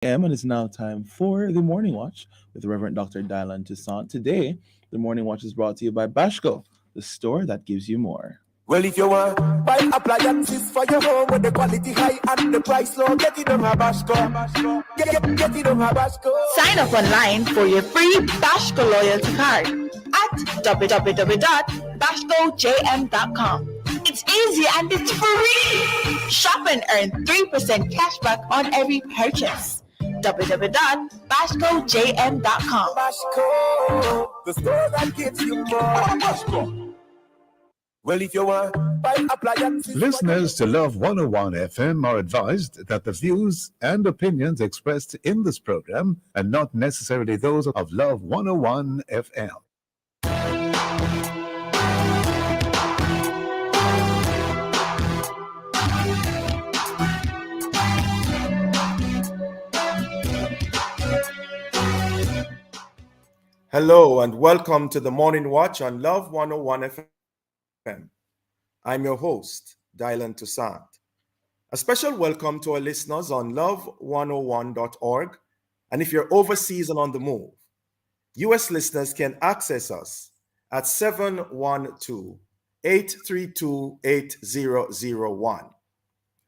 a.m. and it's now time for the Morning Watch with Reverend Dr. Dylan Toussaint. Today, the Morning Watch is brought to you by Bashco, the store that gives you more. Well, if you want buy appliances for your home with the quality high and the price low, get it on Habashco. Get it on Habashco. Sign up online for your free Bashco loyalty card at www.bashcojm.com. It's easy and it's free. Shop and earn 3% cashback on every purchase. www.bashcojm.com. Habashco, the store that gives you more. Habashco. Well, if you want buy appliances. Listeners to Love 101 FM are advised that the views and opinions expressed in this program are not necessarily those of Love 101 FM. Hello and welcome to the Morning Watch on Love 101 FM. I'm your host, Dylan Toussaint. A special welcome to our listeners on love101.org. And if you're overseas and on the move, US listeners can access us at 712-832-8001.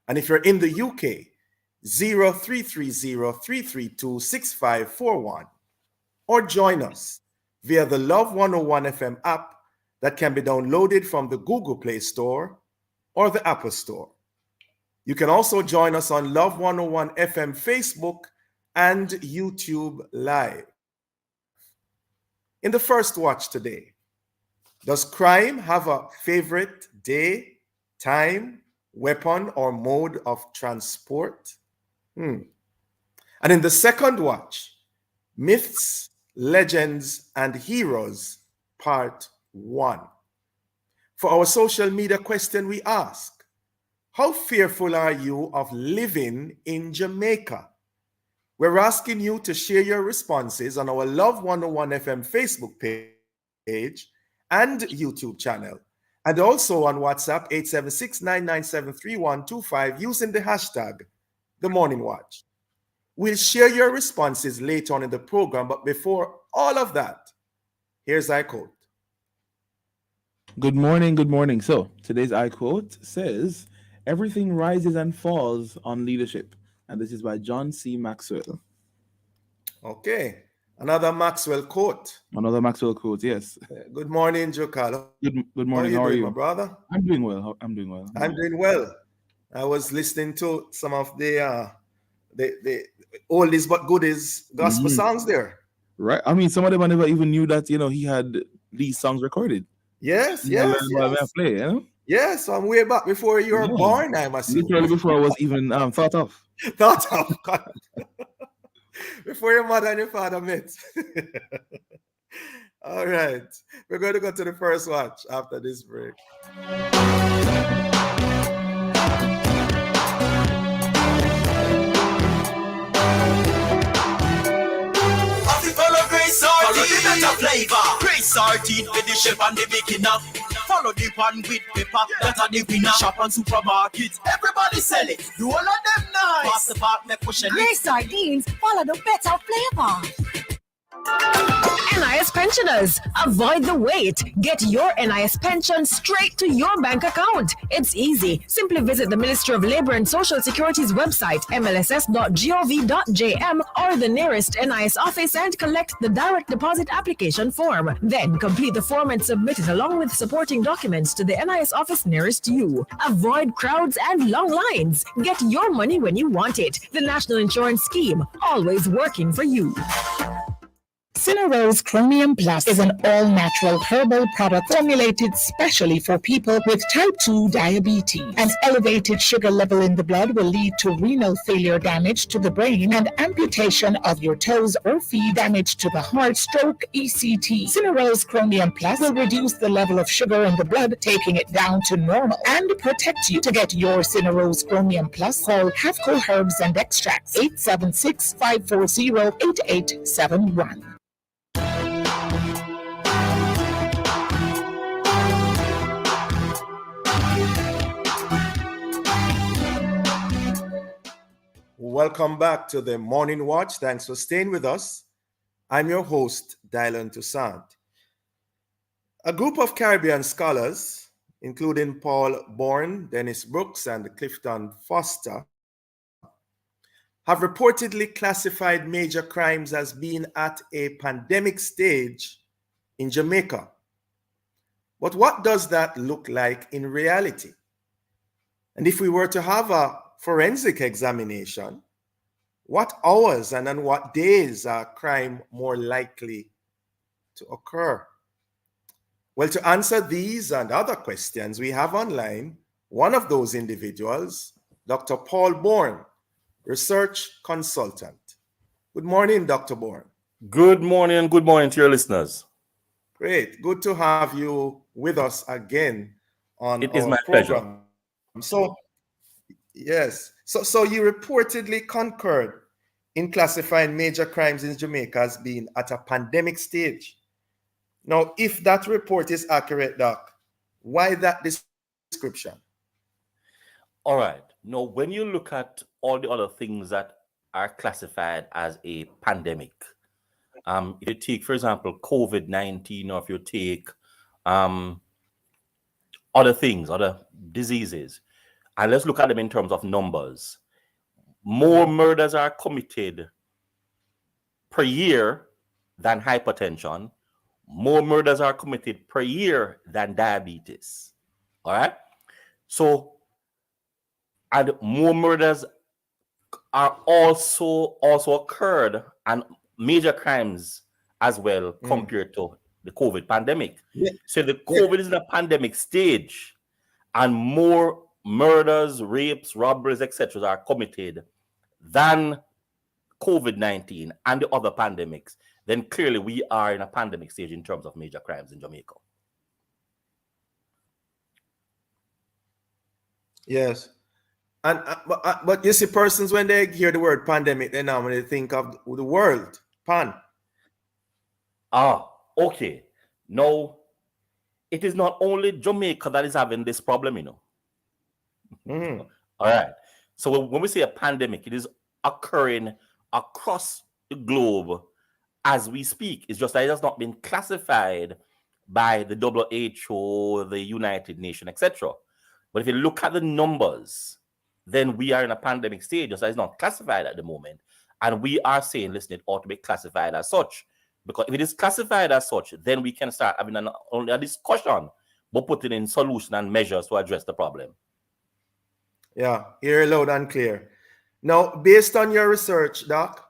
And if you're in the UK, 0330-332-6541. Or join us via the Love 101 FM app that can be downloaded from the Google Play Store or the Apple Store. You can also join us on Love 101 FM Facebook and YouTube Live. In the first watch today, does crime have a favorite day, time, weapon, or mode of transport? And in the second watch, myths, legends, and heroes, part 1. For our social media question, we ask, how fearful are you of living in Jamaica? We're asking you to share your responses on our Love 101 FM Facebook page and YouTube channel, and also on WhatsApp 876-997-3125 using the hashtag The Morning Watch. We'll share your responses later on in the program, but before all of that, here's our quote. Good morning, good morning. So, today's I quote says, "Everything rises and falls on leadership." And this is by John C. Maxwell. Okay, another Maxwell quote. Another Maxwell quote, yes. Good morning, Joe Carlo. Good morning, How are are you doing, you? my brother? I'm doing well. I'm doing well. I'm doing well. I was listening to some of the oldies but goodies gospel songs there. Right. I mean, some of them I never even knew that, he had these songs recorded. Yes. Play, Yes, I'm way back before you were born, I must say. Literally before I was even thought of. Before your mother and your father met. All right. We're going to go to the first watch after this break. Follow the better flavor. Praise sardine with the chef and the beginner. Follow the pan with pepper. That are the winner. Shop and supermarket. Everybody sell it. Do all of them nice. Pass the part, make push it. Praise sardines. Follow the better flavor. NIS pensioners, avoid the wait. Get your NIS pension straight to your bank account. It's easy. Simply visit the Ministry of Labor and Social Security's website, mlss.gov.jm, or the nearest NIS office and collect the direct deposit application form. Then complete the form and submit it along with supporting documents to the NIS office nearest you. Avoid crowds and long lines. Get your money when you want it. The National Insurance Scheme, always working for you. Cinerose Chromium Plus is an all-natural herbal product formulated specially for people with type 2 diabetes. An elevated sugar level in the blood will lead to renal failure, damage to the brain, and amputation of your toes or feet, damage to the heart, stroke, ECT. Cinerose Chromium Plus will reduce the level of sugar in the blood, taking it down to normal, and protect you. To get your Cinerose Chromium Plus, call Havco Herbs and Extracts, 876-540-8871. welcome back to the Morning Watch. Thanks for staying with us. I'm your host, Dylan Toussaint. A group of Caribbean scholars, including Paul Bourne, Dennis Brooks, and Clifton Foster, have reportedly classified major crimes as being at a pandemic stage in Jamaica. But what does that look like in reality? And if we were to have a forensic examination, what hours and on what days are crime more likely to occur? Well, to answer these and other questions, we have online one of those individuals, Dr. Paul Bourne, research consultant. Good morning, Dr. Bourne. Good morning and good morning to your listeners. Great. Good to have you with us again on It is our my program. pleasure. So, yes. So you reportedly concurred in classifying major crimes in Jamaica as being at a pandemic stage. Now, if that report is accurate, Doc, why that description? All right. Now, when you look at all the other things that are classified as a pandemic, if you take, for example, COVID-19, or if you take other things, other diseases, and let's look at them in terms of numbers. More murders are committed per year than hypertension. More murders are committed per year than diabetes. All right. So, and more murders are also occurred, and major crimes as well, compared to the COVID pandemic. Yeah. So the COVID is in a pandemic stage, and more murders, rapes, robberies, etc. are committed than COVID-19 and the other pandemics. Then clearly we are in a pandemic stage in terms of major crimes in Jamaica. Yes. And but you see, persons, when they hear the word pandemic, they normally think of the world, pan. Okay. Now, it is not only Jamaica that is having this problem, you know. All right. So when we say a pandemic, it is occurring across the globe as we speak. It's just that it has not been classified by the WHO, the United Nations, etc. But if you look at the numbers, then we are in a pandemic stage, just that it's not classified at the moment. And we are saying, listen, it ought to be classified as such. Because if it is classified as such, then we can start having only a discussion, but putting in solution and measures to address the problem. Yeah, hear loud and clear. Now, based on your research, Doc,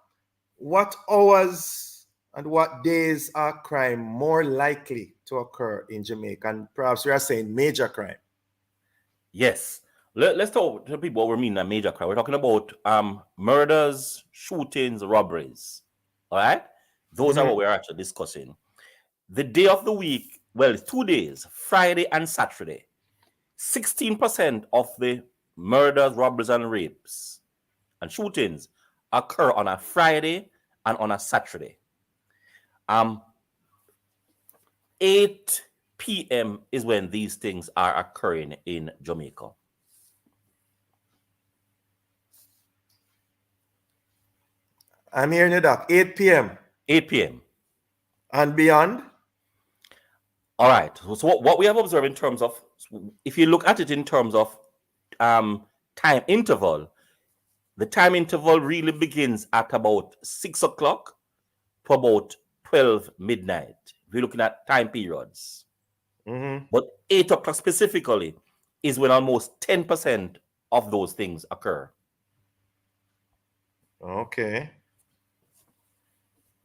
what hours and what days are crime more likely to occur in Jamaica? And perhaps we are saying major crime. Yes. Let's talk to people what we mean by major crime. We're talking about murders, shootings, robberies. All right? Those are what we're actually discussing. The day of the week, well, it's 2 days, Friday and Saturday. 16% of the murders, robberies, and rapes and shootings occur on a Friday and on a Saturday. 8 p.m. is when these things are occurring in Jamaica. I'm hearing you, Doc. 8 p.m. 8 p.m. And beyond? All right. So what we have observed in terms of, if you look at it in terms of time interval, the time interval really begins at about 6 o'clock to about 12 midnight. If you're looking at time periods. But 8 o'clock specifically is when almost 10% of those things occur. Okay.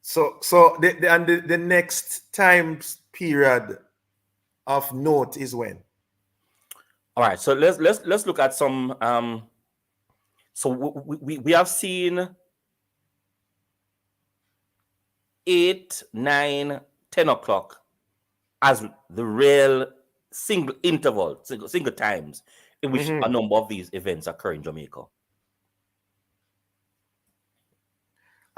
So the next time period of note is when? All right. So let's look at some. So we have seen 8, 9, 10 o'clock as the real single interval, single times in which a number of these events occur in Jamaica.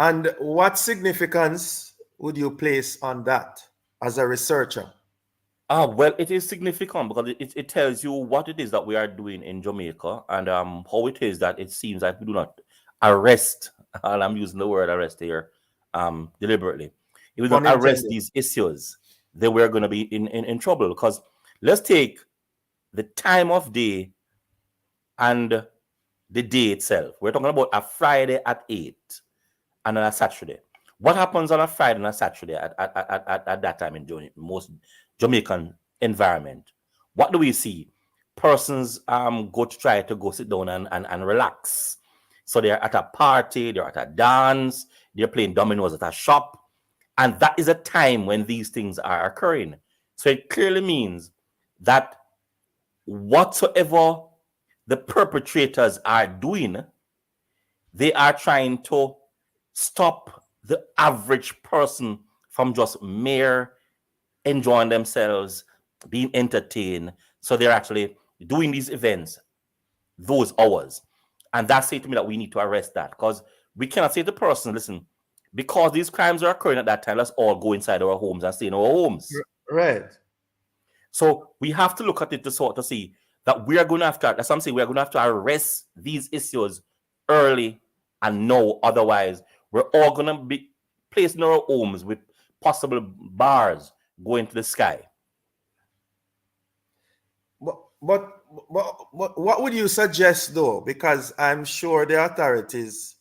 And what significance would you place on that as a researcher? Well, it is significant because it tells you what it is that we are doing in Jamaica, and how it is that it seems that we do not arrest, and I'm using the word arrest here deliberately, if we don't Pun arrest intended. these issues, then we're going to be in trouble. Because let's take the time of day and the day itself. We're talking about a Friday at 8 and on a Saturday. What happens on a Friday and a Saturday at that time in most Jamaican environment? What do we see? Persons go to try to go sit down and relax. So they're at a party, they're at a dance, they're playing dominoes at a shop. And that is a time when these things are occurring. So it clearly means that whatsoever the perpetrators are doing, they are trying to stop the average person from just mere enjoying themselves, being entertained. So they're actually doing these events those hours. And that's saying to me that we need to arrest that, because we cannot say to the person, listen, because these crimes are occurring at that time, let's all go inside our homes and stay in our homes. Right. So we have to look at it to sort of see that we are going to have to, that's what I'm saying, we are going to have to arrest these issues early and now. Otherwise, we're all going to be placed in our homes with possible bars going to the sky. But what would you suggest, though? Because I'm sure the authorities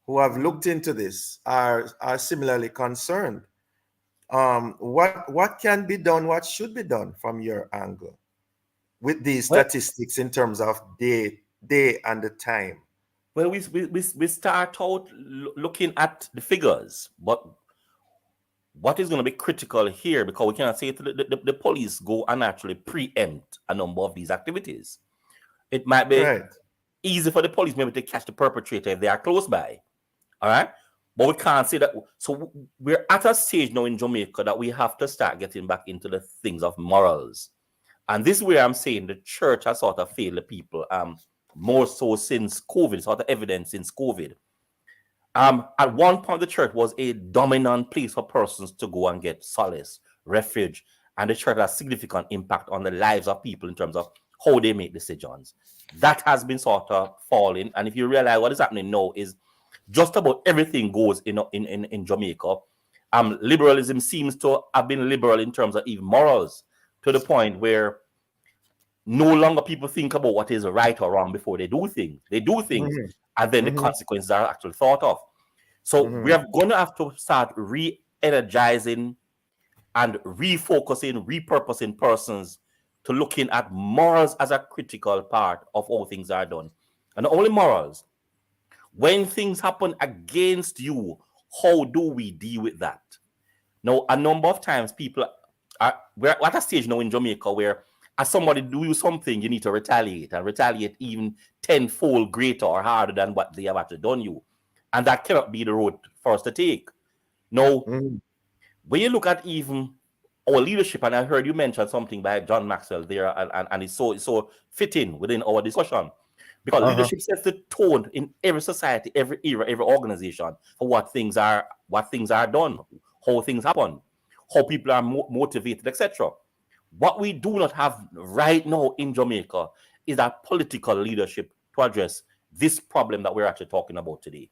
who have looked into this are similarly concerned. What can be done? What should be done from your angle with these statistics in terms of day and the time? Well, we start out looking at the figures, but what is going to be critical here, because we cannot say to the police go and actually preempt a number of these activities. It might be easy for the police maybe to catch the perpetrator if they are close by. All right. But we can't say that. So we're at a stage now in Jamaica that we have to start getting back into the things of morals. And this is where I'm saying the church has sort of failed the people more so since COVID, sort of evidence since COVID. At one point, the church was a dominant place for persons to go and get solace, refuge, and the church has significant impact on the lives of people in terms of how they make decisions. That has been sort of falling, and if you realize what is happening now is just about everything goes in Jamaica. Liberalism seems to have been liberal in terms of even morals, to the point where no longer people think about what is right or wrong before they do things. They do things, and then the consequences are actually thought of. So we are going to have to start re-energizing and refocusing, repurposing persons to looking at morals as a critical part of how things are done. And not only morals, when things happen against you, how do we deal with that? Now, a number of times we're at a stage now in Jamaica where as somebody do something, you need to retaliate, and retaliate even tenfold greater or harder than what they have actually done you. And that cannot be the road for us to take. Now, when you look at even our leadership, and I heard you mention something by John Maxwell there, and it's so fitting within our discussion, because leadership sets the tone in every society, every era, every organization for what things are done, how things happen, how people are motivated, etc. What we do not have right now in Jamaica is that political leadership to address this problem that we're actually talking about today.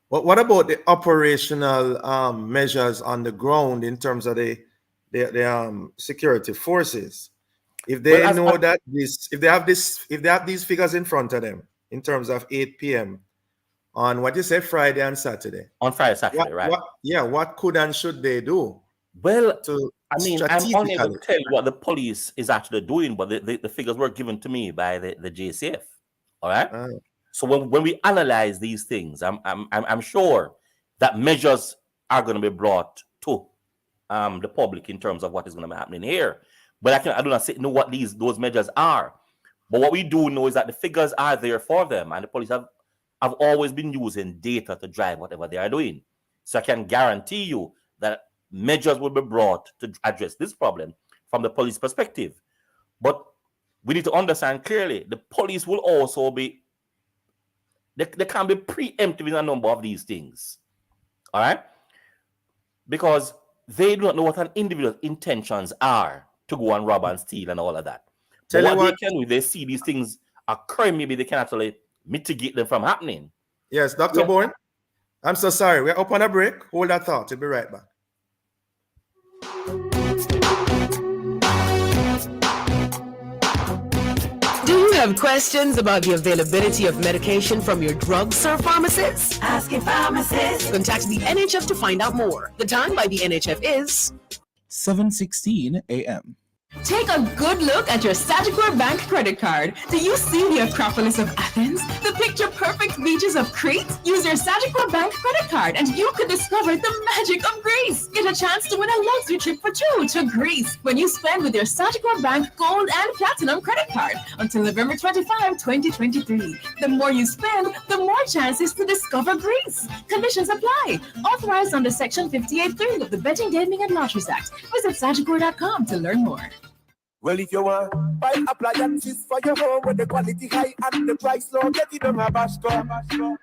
What about the operational measures on the ground in terms of the security forces? If they if they have these figures in front of them in terms of 8 p.m. on what you say Friday and Saturday. On Friday, Saturday, right? What could and should they do? Well, I mean, I'm unable to tell you what the police is actually doing, but the figures were given to me by the JCF. All right. So when we analyze these things, I'm sure that measures are going to be brought to the public in terms of what is going to be happening here. But I do not know what those measures are. But what we do know is that the figures are there for them, and the police have always been using data to drive whatever they are doing. So I can guarantee you that measures will be brought to address this problem from the police perspective. But we need to understand clearly the police will also be, they can be preemptive in a number of these things. All right? Because they do not know what an individual's intentions are to go and rob and steal and all of that. But what they can do, they see these things occurring, maybe they can actually mitigate them from happening. Yes, Dr. Bourne. I'm so sorry. We're up on a break. Hold that thought. We'll be right back. Do you have questions about the availability of medication from your drugstore pharmacist? Ask your pharmacist. Contact the NHF to find out more. The time by the NHF is 7:16 a.m. Take a good look at your Sagicor Bank credit card. Do you see the Acropolis of Athens? The picture-perfect beaches of Crete? Use your Sagicor Bank credit card and you could discover the magic of Greece. Get a chance to win a luxury trip for two to Greece when you spend with your Sagicor Bank Gold and Platinum credit card until November 25, 2023. The more you spend, the more chances to discover Greece. Conditions apply. Authorized under Section 58.3 of the Betting, Gaming, and Lotteries Act. Visit Sagicor.com to learn more. Well, if you want buy appliances for your home with the quality high and the price low, get it on Habasco.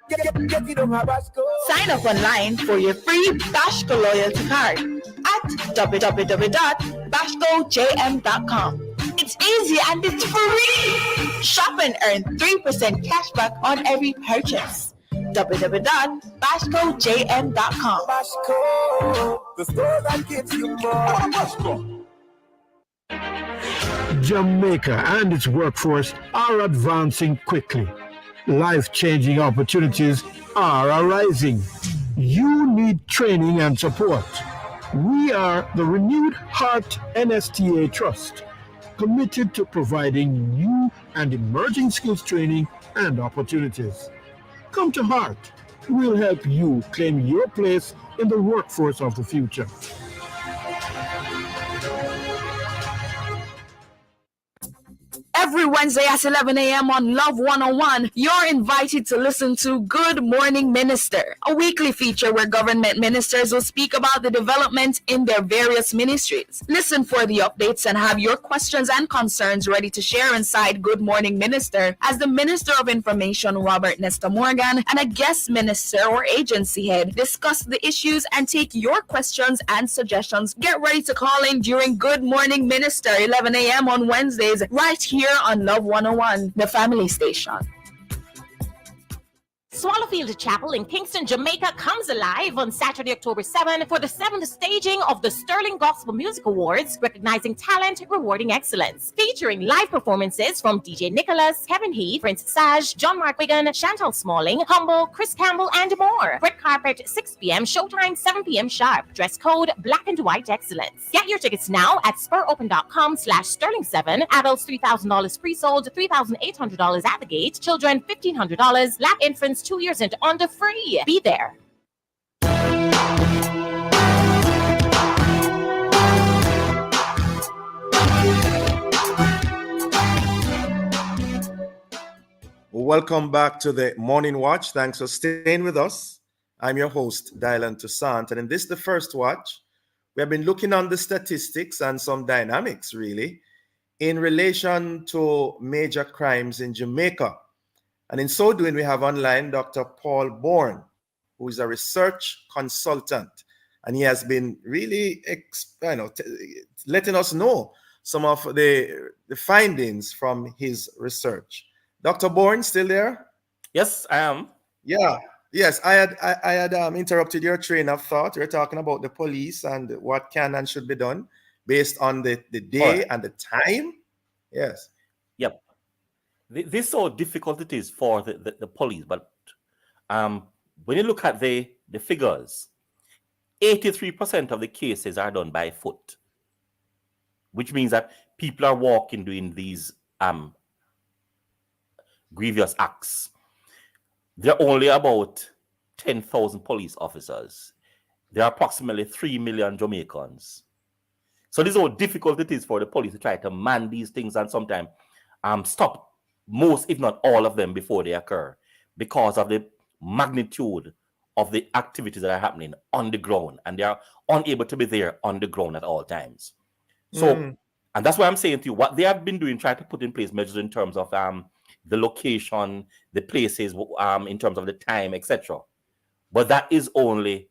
Get it on Habasco. Sign up online for your free Bashco loyalty card at www.bashcojm.com. It's easy and it's free. Shop and earn 3% cashback on every purchase. www.bashcojm.com. Habasco, the store that gives you more. Habasco. Jamaica and its workforce are advancing quickly. Life-changing opportunities are arising. You need training and support. We are the Renewed Heart NSTA Trust, committed to providing new and emerging skills training and opportunities. Come to Heart. We'll help you claim your place in the workforce of the future. Every Wednesday at 11 a.m. on Love 101, you're invited to listen to Good Morning Minister, a weekly feature where government ministers will speak about the development in their various ministries. Listen for the updates and have your questions and concerns ready to share inside Good Morning Minister as the Minister of Information, Robert Nesta Morgan, and a guest minister or agency head discuss the issues and take your questions and suggestions. Get ready to call in during Good Morning Minister, 11 a.m. on Wednesdays, right here on Love 101, the family station. Swallowfield Chapel in Kingston, Jamaica comes alive on Saturday, October 7 for the 7th staging of the Sterling Gospel Music Awards, recognizing talent, rewarding excellence. Featuring live performances from DJ Nicholas, Kevin Heath, Prince Saj, John Mark Wigan, Chantal Smalling, Humble, Chris Campbell, and more. Red carpet, 6 p.m., showtime, 7 p.m. sharp. Dress code, black and white excellence. Get your tickets now at spuropen.com/Sterling7. Adults, $3,000 pre-sold, $3,800 at the gate. Children, $1,500. Lap infants, 2 years and under free. Be there. Welcome back to the Morning Watch. Thanks for staying with us. I'm your host, Dylan Toussaint, and in this, the first watch, we have been looking on the statistics and some dynamics, really, in relation to major crimes in Jamaica. And in so doing, we have online Dr. Paul Bourne, who is a research consultant. And he has been really letting us know some of the findings from his research. Dr. Bourne, still there? Yes, I am. Yeah. Yes, I had interrupted your train of thought. You're talking about the police and what can and should be done based on the day and the time. Yes. Yep. This is how difficult it is for the police, but when you look at the figures, 83% of the cases are done by foot, which means that people are walking doing these grievous acts. There are only about 10,000 police officers. There are approximately 3 million Jamaicans. So this is how difficult it is for the police to try to man these things and sometimes stop most, if not all of them, before they occur because of the magnitude of the activities that are happening on the ground, and they are unable to be there on the ground at all times. So, and that's why I'm saying to you, what they have been doing, trying to put in place measures in terms of the location, the places, in terms of the time, etc. But that is only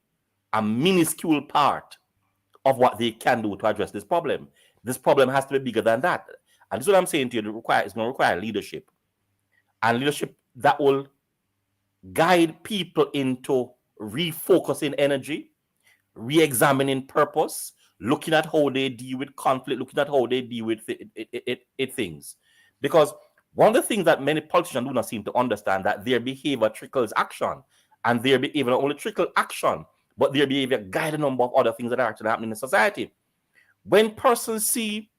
a minuscule part of what they can do to address this problem. This problem has to be bigger than that. And this is what I'm saying to you, it's going to require leadership. And leadership that will guide people into refocusing energy, re-examining purpose, looking at how they deal with conflict, looking at how they deal with things. Because one of the things that many politicians do not seem to understand, that their behavior trickles action, and their behavior not only trickle action, but their behavior guide a number of other things that are actually happening in society. When persons see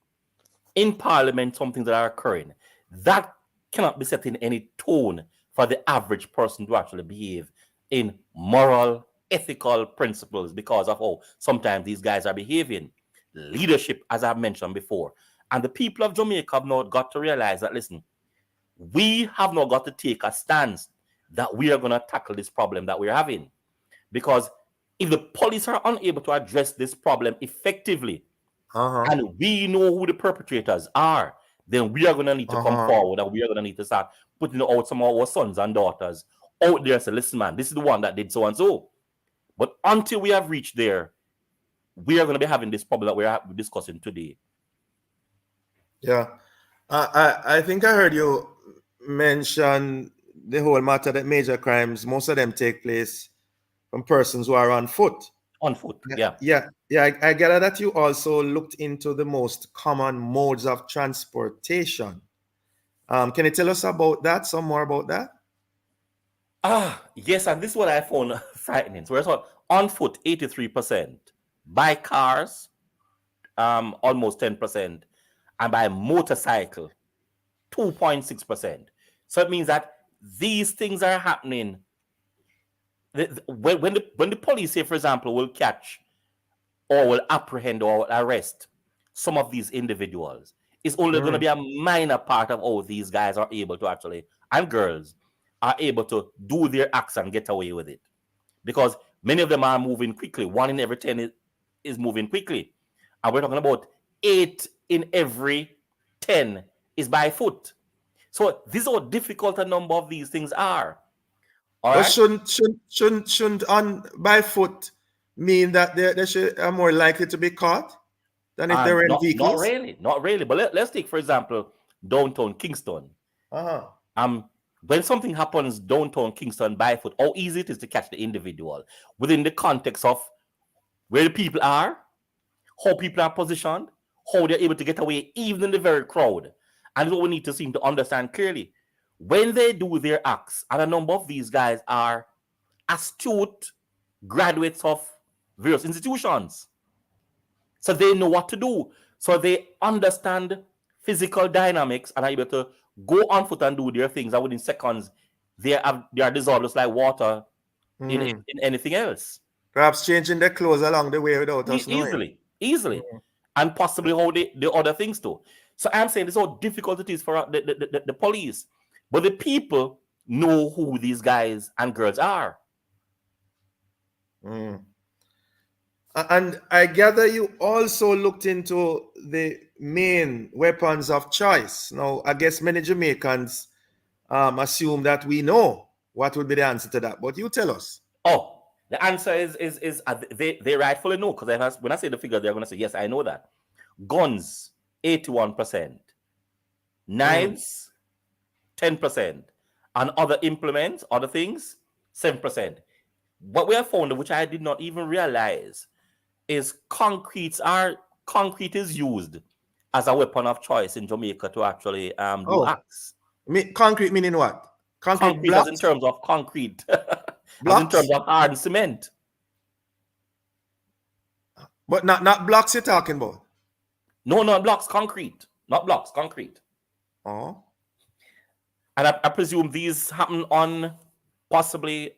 in parliament some things that are occurring, that cannot be setting any tone for the average person to actually behave in moral, ethical principles, because of how sometimes these guys are behaving. Leadership, as I've mentioned before. And the people of Jamaica have now got to realize that, listen, we have now got to take a stance that we are going to tackle this problem that we're having. Because if the police are unable to address this problem effectively, and we know who the perpetrators are, then we are going to need to come forward, and we are going to need to start putting out some of our sons and daughters out there and say, listen, man, this is the one that did so and so. But until we have reached there, we are going to be having this problem that we're discussing today. Yeah. I think I heard you mention the whole matter that major crimes, most of them take place from persons who are on foot. On foot, yeah. I gather that you also looked into the most common modes of transportation. Can you tell us about that, some more about that? Yes, and this is what I found frightening. So we're on foot, 83%, by cars, almost 10%, and by motorcycle, 2.6%. So it means that these things are happening. When the police, say, for example, will catch or will apprehend or will arrest some of these individuals, it's only going to be a minor part of how these guys are able to actually, and girls, are able to do their acts and get away with it. Because many of them are moving quickly. 1 in every 10 is moving quickly. And we're talking about 8 in every 10 is by foot. So this is how difficult a number of these things are. All right? Shouldn't on by foot mean that they are more likely to be caught than if they were in vehicles? Not really. But let's take, for example, downtown Kingston. When something happens downtown Kingston by foot, how easy it is to catch the individual within the context of where the people are, how people are positioned, how they're able to get away, even in the very crowd. And what we need to seem to understand clearly. When they do their acts, and a number of these guys are astute graduates of various institutions, so they know what to do. So they understand physical dynamics and are able to go on foot and do their things, and within seconds, they are dissolved just like water in anything else. Perhaps changing their clothes along the way without us knowing. Easily. And possibly how they other things too. So I'm saying this is how difficult it is for the police. But the people know who these guys and girls are. And I gather you also looked into the main weapons of choice. Now, I guess many Jamaicans assume that we know what would be the answer to that. But you tell us. Oh, the answer is they rightfully know, because when I say the figure, they're going to say, yes, I know that. Guns, 81%. Knives, 10%. And other implements, other things, 7%. What we have found, which I did not even realize, is concrete is used as a weapon of choice in Jamaica to actually do acts. Concrete meaning what? Concrete as in terms of concrete. As in terms of hard cement. But not blocks you're talking about? No, not blocks, concrete. Not blocks, concrete. Oh. And I presume these happen on possibly,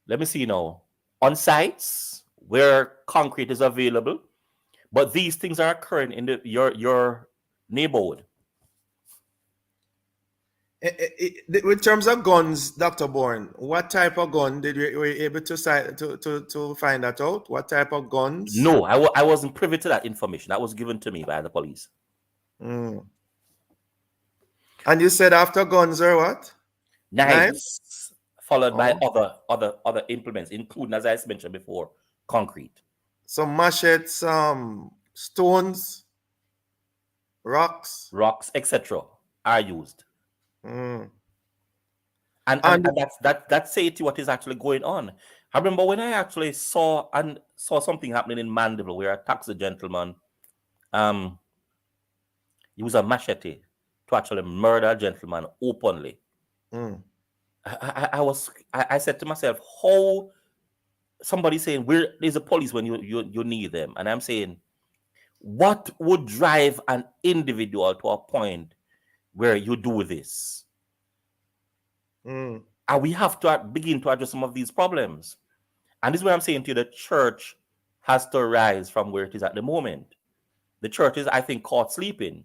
let me see now, on sites where concrete is available. But these things are occurring in your neighborhood. In terms of guns, Dr. Bourne, what type of gun were you able to find that out? What type of guns? No, I wasn't privy to that information. That was given to me by the police. And you said after guns or what? Knives? Followed by other implements, including, as I mentioned before, concrete. So machetes, stones, rocks, etc. are used. And that's say to what is actually going on. I remember when I actually saw something happening in Mandeville where a taxi gentleman used a machete to actually murder a gentleman openly. I said to myself, how somebody saying where there's a police when you need them, and I'm saying, what would drive an individual to a point where you do this? And we have to begin to address some of these problems. And this is what I'm saying to you, the church has to rise from where it is at the moment. The church is, I think, caught sleeping.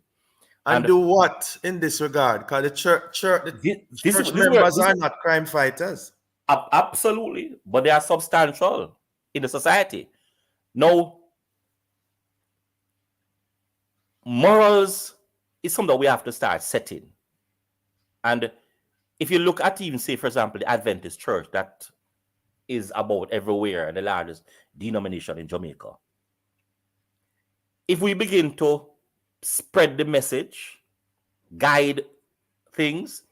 And do what in this regard? Because the church members are not crime fighters. Absolutely. But they are substantial in the society. Now, morals is something that we have to start setting. And if you look at even, say, for example, the Adventist church that is about everywhere and the largest denomination in Jamaica. If we begin to spread the message, guide things,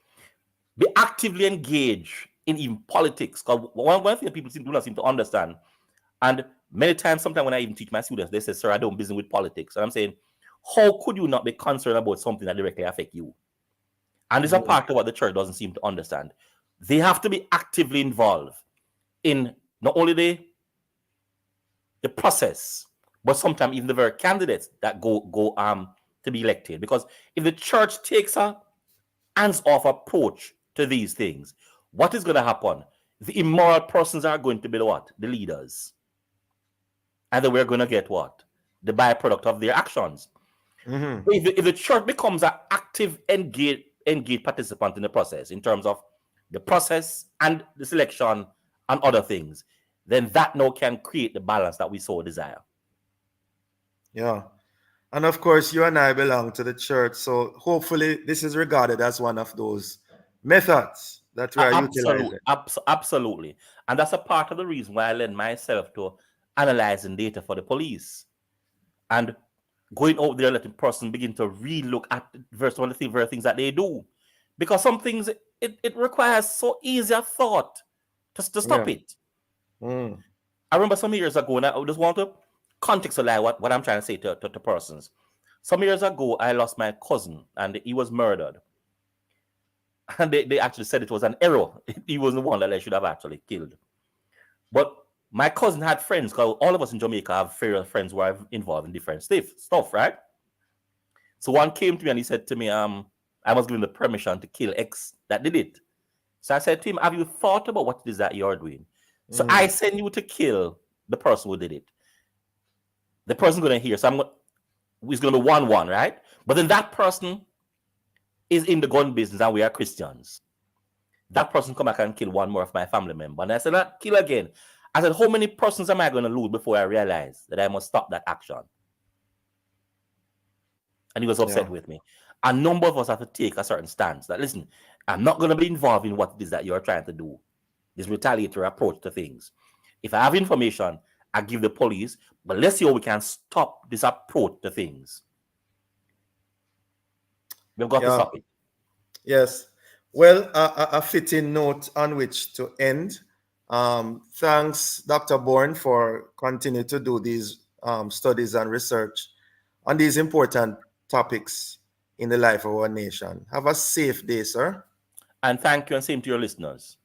be actively engaged in even politics, because one thing that people do not seem to understand, and many times, sometimes when I even teach my students, they say, sir, I don't business with politics. And I'm saying, how could you not be concerned about something that directly affects you? And this is a part of what the church doesn't seem to understand. They have to be actively involved in not only the process, but sometimes even the very candidates that go to be elected. Because if the church takes a hands-off approach to these things, what is going to happen? The immoral persons are going to be what? The leaders. And then we're going to get what? The byproduct of their actions. If the church becomes an active, engaged participant in the process, in terms of the process and the selection and other things, then that now can create the balance that we so desire. Yeah. And of course, you and I belong to the church, so hopefully this is regarded as one of those methods that we are utilizing. Absolutely. And that's a part of the reason why I lend myself to analyzing data for the police. And going out there, letting person begin to relook at one of the very things that they do. Because some things, it requires so easy a thought to stop it. I remember some years ago, and I just want to contextualize what I'm trying to say to persons. Some years ago, I lost my cousin, and he was murdered. And they actually said it was an error. He was the one that I should have actually killed. But my cousin had friends, because all of us in Jamaica have various friends who are involved in different stuff, right? So one came to me and he said to me, I was given the permission to kill X that did it. So I said to him, have you thought about what it is that you're doing? So I send you to kill the person who did it. The person's going to hear, so it's going to be 1-1, right? But then that person is in the gun business and we are Christians. That person come back and kill one more of my family member. And I said, kill again. I said, how many persons am I going to lose before I realize that I must stop that action? And he was upset with me. A number of us have to take a certain stance that, listen, I'm not going to be involved in what it is that you're trying to do. This retaliatory approach to things. If I have information, I give the police, but let's see how we can stop this approach to things. We've got to stop it. Yes. Well, a fitting note on which to end. Thanks, Dr. Bourne, for continuing to do these studies and research on these important topics in the life of our nation. Have a safe day, sir. And thank you, and same to your listeners.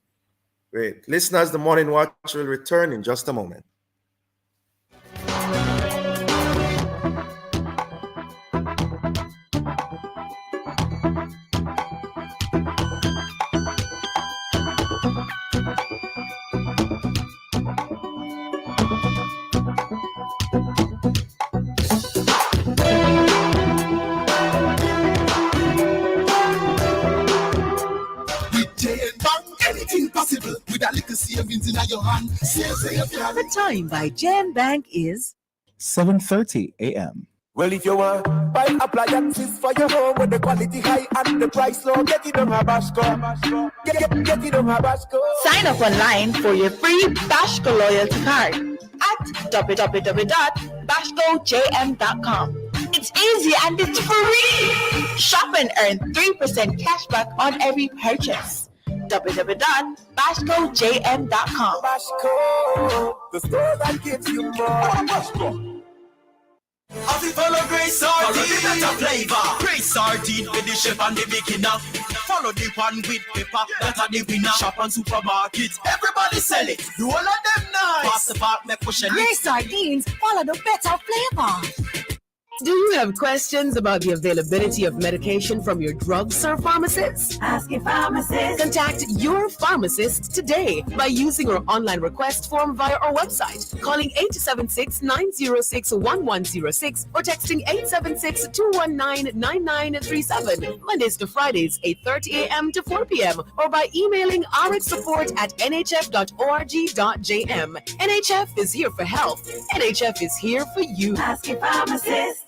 Great. Listeners, the Morning Watch will return in just a moment. The time by Jan Bank is 7:30 a.m. Well, if you want buy appliances for your home with the quality high and the price low, get it on Habashco. Get it on Habashco. Sign up online for your free Bashco loyalty card at www.bashcojm.com. It's easy and it's free. Shop and earn 3% cashback on every purchase. www.bashgojm.com. Bashco, the store that gives you more. As it follow Grace Sardine, follow the better flavor. Grace Sardine with the chef and the beginner. Follow the one with pepper, that are the winner. Shop and supermarket, everybody sell it. Do all of them nice. Pass the part, make push it. Grace Sardines, follow the better flavor. Do you have questions about the availability of medication from your drugstore pharmacist? Ask your pharmacist. Contact your pharmacist today by using our online request form via our website, calling 876-906-1106 or texting 876-219-9937, Mondays to Fridays, 8:30 a.m. to 4 p.m. or by emailing rxsupport@nhf.org.jm. NHF is here for health. NHF is here for you. Ask your pharmacist.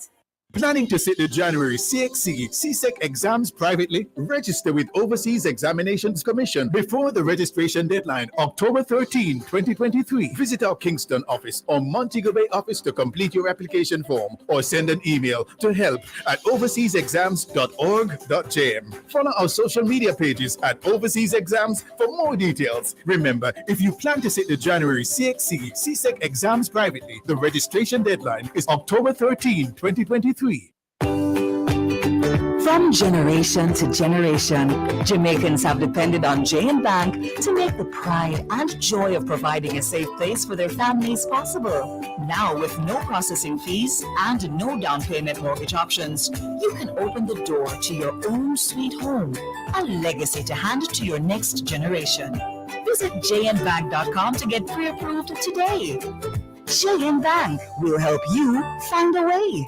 Planning to sit the January CXC CSEC exams privately? Register with Overseas Examinations Commission before the registration deadline, October 13, 2023. Visit our Kingston office or Montego Bay office to complete your application form or send an email to help@overseasexams.org.jm. Follow our social media pages at Overseas Exams for more details. Remember, if you plan to sit the January CXC CSEC exams privately, the registration deadline is October 13, 2023. From generation to generation, Jamaicans have depended on J&B Bank to make the pride and joy of providing a safe place for their families possible. Now, with no processing fees and no down payment mortgage options, you can open the door to your own sweet home, a legacy to hand to your next generation. Visit jnbank.com to get pre-approved today. J&B Bank will help you find a way.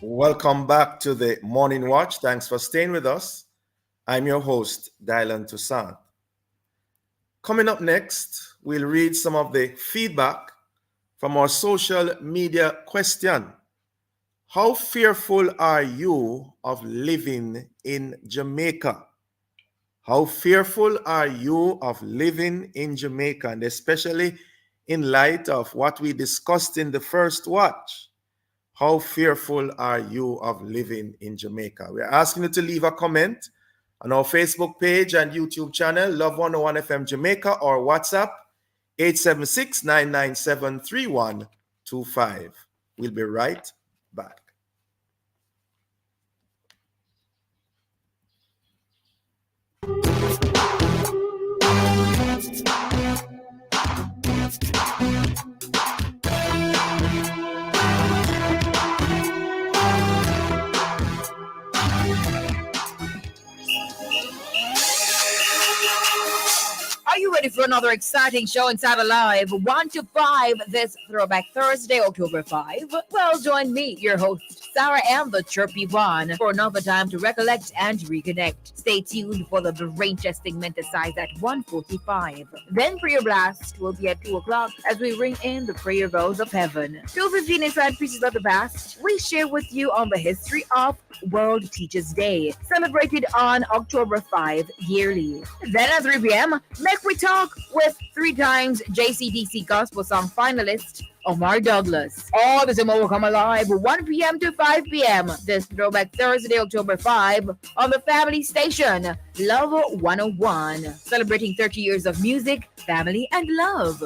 Welcome back to the Morning Watch. Thanks for staying with us. I'm your host, Dylan Toussaint. Coming up next, we'll read some of the feedback from our social media question. How fearful are you of living in Jamaica? How fearful are you of living in Jamaica? And especially in light of what we discussed in the first watch. How fearful are you of living in Jamaica? We're asking you to leave a comment on our Facebook page and YouTube channel, Love 101 FM Jamaica, or WhatsApp 876-997-3125. We'll be right back. Are you ready for another exciting show inside Alive 1 to 5 this Throwback Thursday, October 5? Well, join me, your host, Sarah and the Chirpy One, for another time to recollect and reconnect. Stay tuned for the brain testing menticide at 1:45. Then Prayer Blast will be at 2 o'clock as we ring in the prayer bells of heaven. 2:15 inside Pieces of the Past, we share with you on the history of World Teachers Day, celebrated on October 5 yearly. Then at 3 p.m., make we talk with 3 times JCDC Gospel Song finalist Omar Douglas. All this and more will come alive 1 p.m. to 5 p.m. this Throwback Thursday, October 5 on the family station, Love 101, celebrating 30 years of music, family, and love.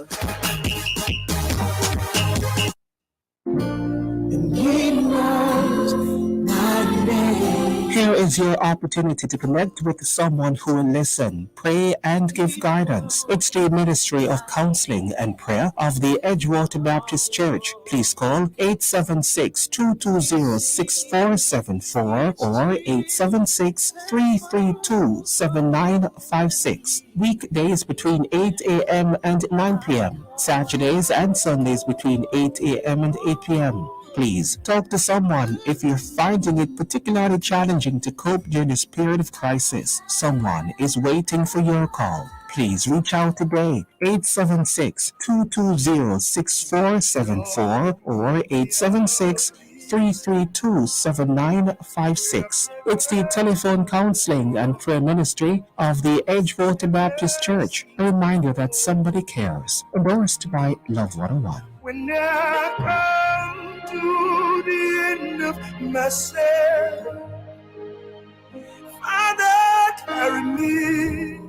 Here is your opportunity to connect with someone who will listen, pray, and give guidance. It's the Ministry of Counseling and Prayer of the Edgewater Baptist Church. Please call 876-220-6474 or 876-332-7956. Weekdays between 8 a.m. and 9 p.m. Saturdays and Sundays between 8 a.m. and 8 p.m. Please talk to someone if you're finding it particularly challenging to cope during this period of crisis. Someone is waiting for your call. Please reach out today, 876-220-6474 or 876-332-7956. It's the Telephone Counseling and Prayer Ministry of the Edgewater Baptist Church. A reminder that somebody cares. Endorsed by Love 101. When I come to the end of myself, Father, carry me.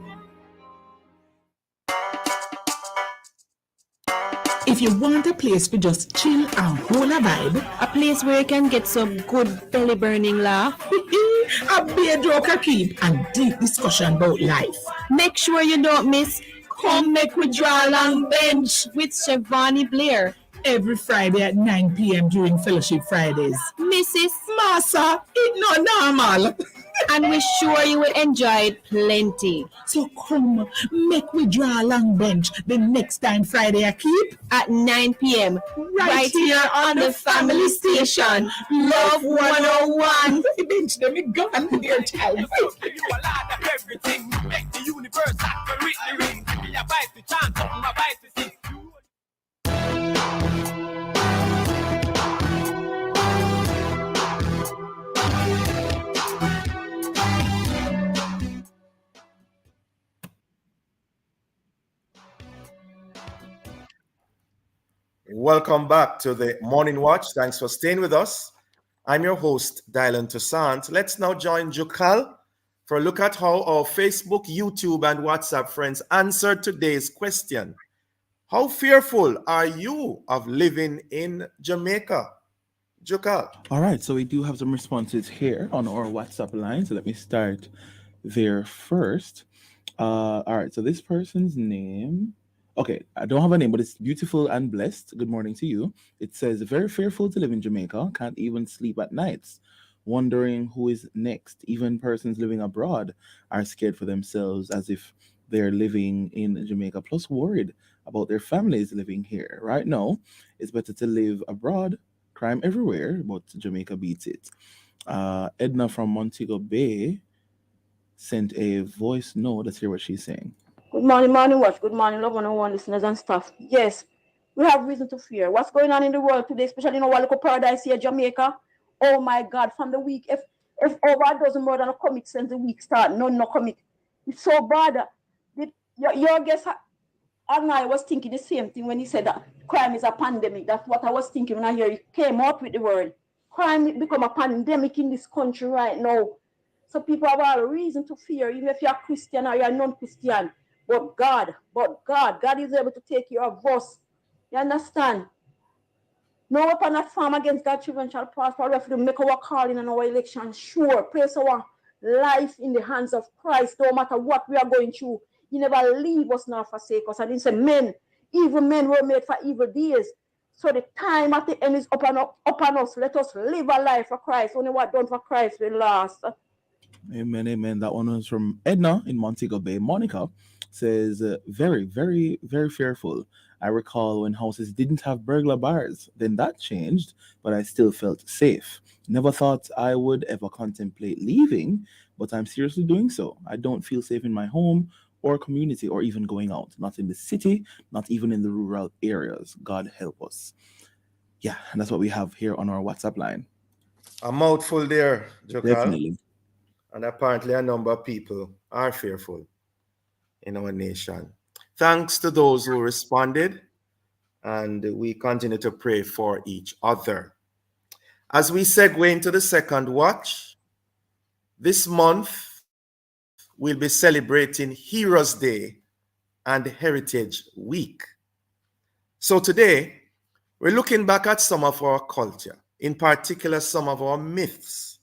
If you want a place to just chill and hold a vibe, A place where you can get some good belly burning laugh. a bedrocker keep, and deep discussion about life. Make sure you don't miss Come Make We Draw Long Bench with Shivani Blair. Every Friday at 9 p.m. during Fellowship Fridays. Mrs. Massa, it's not normal. And we're sure you will enjoy it plenty. So come, make we draw a long bench the next time Friday I keep At 9 p.m. right here on the family station. Love 101. bench them in gun dear child. You a lot of everything. Make the universe operate the ring. Give me a vibe to chant, something a vibe to sing. Welcome back to the Morning Watch. Thanks for staying with us. I'm your host, Dylan Toussaint. Let's now join Jukal for a look at how our Facebook, YouTube, and WhatsApp friends answered today's question. How fearful are you of living in Jamaica? Jukal. All right, so we do have some responses here on our WhatsApp line. So let me start there first. All right, so this person's name. Okay, I don't have a name, but it's beautiful and blessed. Good morning to you. It says, very fearful to live in Jamaica. Can't even sleep at nights. Wondering who is next. Even persons living abroad are scared for themselves as if they're living in Jamaica, plus worried about their families living here. Right now, it's better to live abroad. Crime everywhere, but Jamaica beats it. Edna from Montego Bay sent a voice note. Let's hear what she's saying. Good morning, Morning Watch. Good morning, Love 101 listeners and staff. Yes, we have reason to fear. What's going on in the world today, especially in our local paradise here, Jamaica? Oh my God, from the week, if over a dozen more than a commit since the week start, no commit. It's so bad. Your guess, and I was thinking the same thing when he said that crime is a pandemic. That's what I was thinking when I hear he came out with the word. Crime become a pandemic in this country right now. So people have all reason to fear, even if you're a Christian or you're non-Christian. But God is able to take care of us. You understand? No weapon that form against God's children shall prosper. We have to make our calling and our election sure. Place our life in the hands of Christ, no matter what we are going through. He never leave us nor forsake us. And he said, evil men were made for evil days. So the time at the end is upon us. Let us live a life for Christ. Only what done for Christ will last. Amen, amen. That one was from Edna in Montego Bay. Monica says, very, very, very fearful. I recall when houses didn't have burglar bars. Then that changed, but I still felt safe. Never thought I would ever contemplate leaving, but I'm seriously doing so. I don't feel safe in my home or community or even going out. Not in the city, not even in the rural areas. God help us. Yeah, and that's what we have here on our WhatsApp line. A mouthful there, Jokal. Definitely. And apparently a number of people are fearful in our nation. Thanks to those who responded, and we continue to pray for each other. As we segue into the second watch, this month we'll be celebrating Heroes Day and Heritage Week. So today, we're looking back at some of our culture, in particular some of our myths.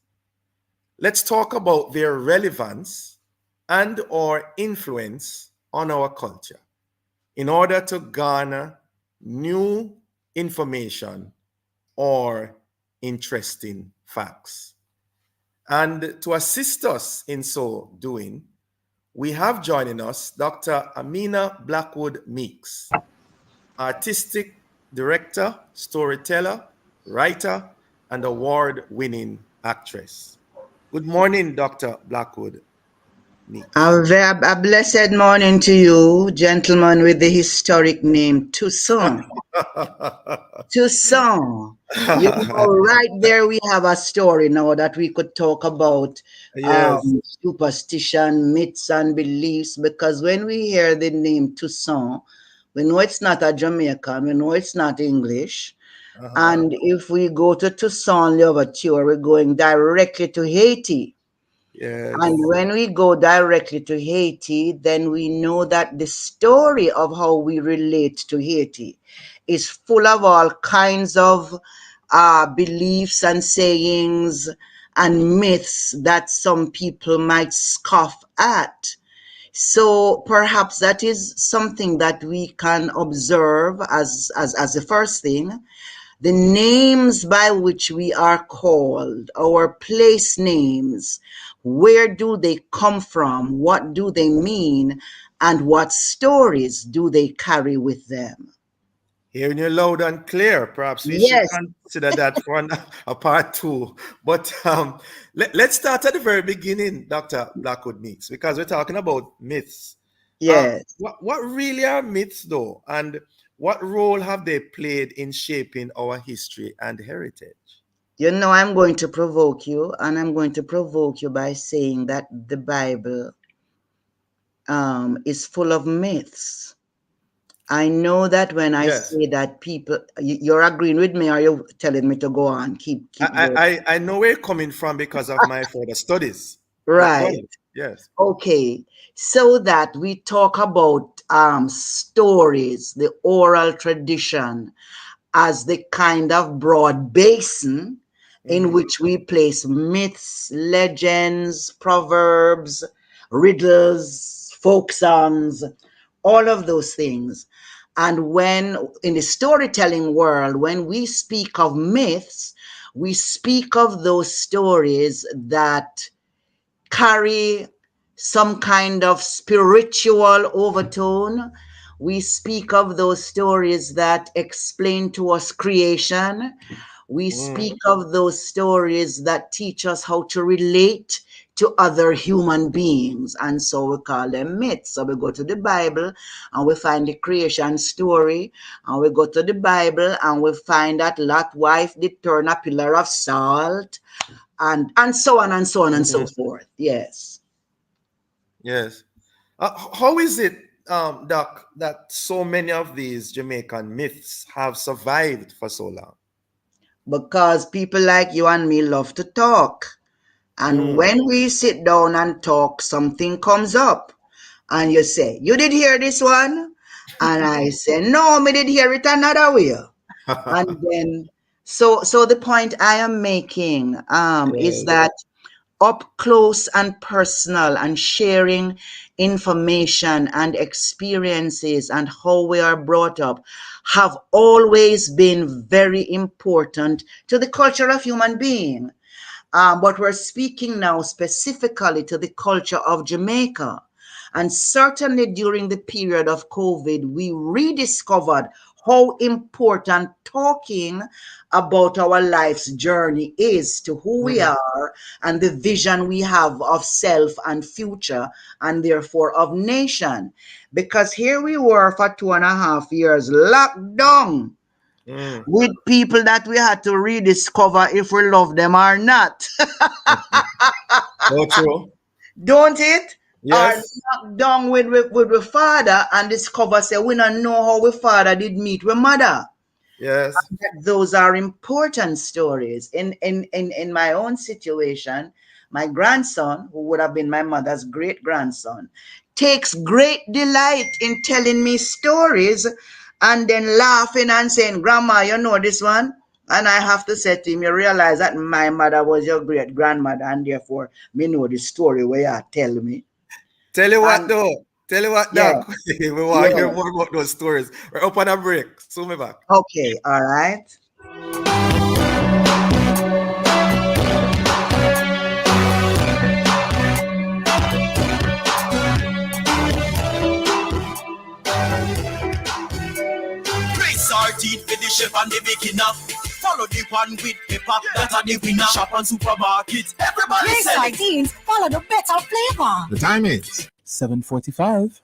Let's talk about their relevance and or influence on our culture in order to garner new information or interesting facts. And to assist us in so doing, we have joining us Dr. Amina Blackwood Meeks, artistic director, storyteller, writer, and award-winning actress. Good morning, Dr. Blackwood Meeks. A blessed morning to you, gentlemen with the historic name Toussaint. Toussaint. You know, right there we have a story now that we could talk about. Yes. Superstition, myths, and beliefs, because when we hear the name Toussaint, We know it's not a Jamaican. We know it's not English. Uh-huh. And if we go to Toussaint Louverture, we're going directly to Haiti. Yes. And when we go directly to Haiti, then we know that the story of how we relate to Haiti is full of all kinds of beliefs and sayings and myths that some people might scoff at. So perhaps that is something that we can observe as the first thing. The names by which we are called, our place names, where do they come from? What do they mean? And what stories do they carry with them? Hearing you loud and clear. Perhaps we should Yes. consider that for a part 2. But let's start at the very beginning, Dr. Blackwood Meeks, because we're talking about myths. Yes. What really are myths, though? And what role have they played in shaping our history and heritage? You know, I'm going to provoke you, and I'm going to provoke you by saying that the Bible is full of myths. I know that when I say that people, you're agreeing with me, or you're telling me to go on, keep going? I know where you're coming from because of my further studies. Right. Yes. Okay. So that we talk about stories, the oral tradition, as the kind of broad basin in which we place myths, legends, proverbs, riddles, folk songs, all of those things. And when in the storytelling world, when we speak of myths, we speak of those stories that carry some kind of spiritual overtone. We speak of those stories that explain to us creation. We speak of those stories that teach us how to relate to other human beings. And so we call them myths. So we go to the Bible and we find the creation story. And we go to the Bible and we find that Lot's wife did turn a pillar of salt. And so on and so on and so forth. Yes. Yes. How is it, Doc, that so many of these Jamaican myths have survived for so long? Because people like you and me love to talk. And when we sit down and talk, something comes up. And you say, you did hear this one? And I say, no, me did hear it another way. And then, so the point I am making is that up close and personal and sharing information and experiences and how we are brought up have always been very important to the culture of human being. But we're speaking now specifically to the culture of Jamaica. And certainly during the period of COVID, we rediscovered how important talking about our life's journey is to who we are and the vision we have of self and future and therefore of nation. Because here we were for 2.5 years locked down with people that we had to rediscover if we love them or not. So true. Don't it? Yes. Or knock down with the father and discover, say, we don't know how we father did meet with mother. Yes. Those are important stories. In my own situation, my grandson, who would have been my mother's great grandson, takes great delight in telling me stories and then laughing and saying, Grandma, you know this one? And I have to say to him, you realize that my mother was your great grandmother, and therefore me know the story where you tell me. Tell you what, though. Tell you what, Doc. We want to hear more about those stories. We're up on a break. Soon be back. Okay, all right. For the chef and the beginner. Follow the one with pepper. That are the winner. Shop and supermarket. Everybody Play sell it. sardines, follow the better flavor. The time is 7:45.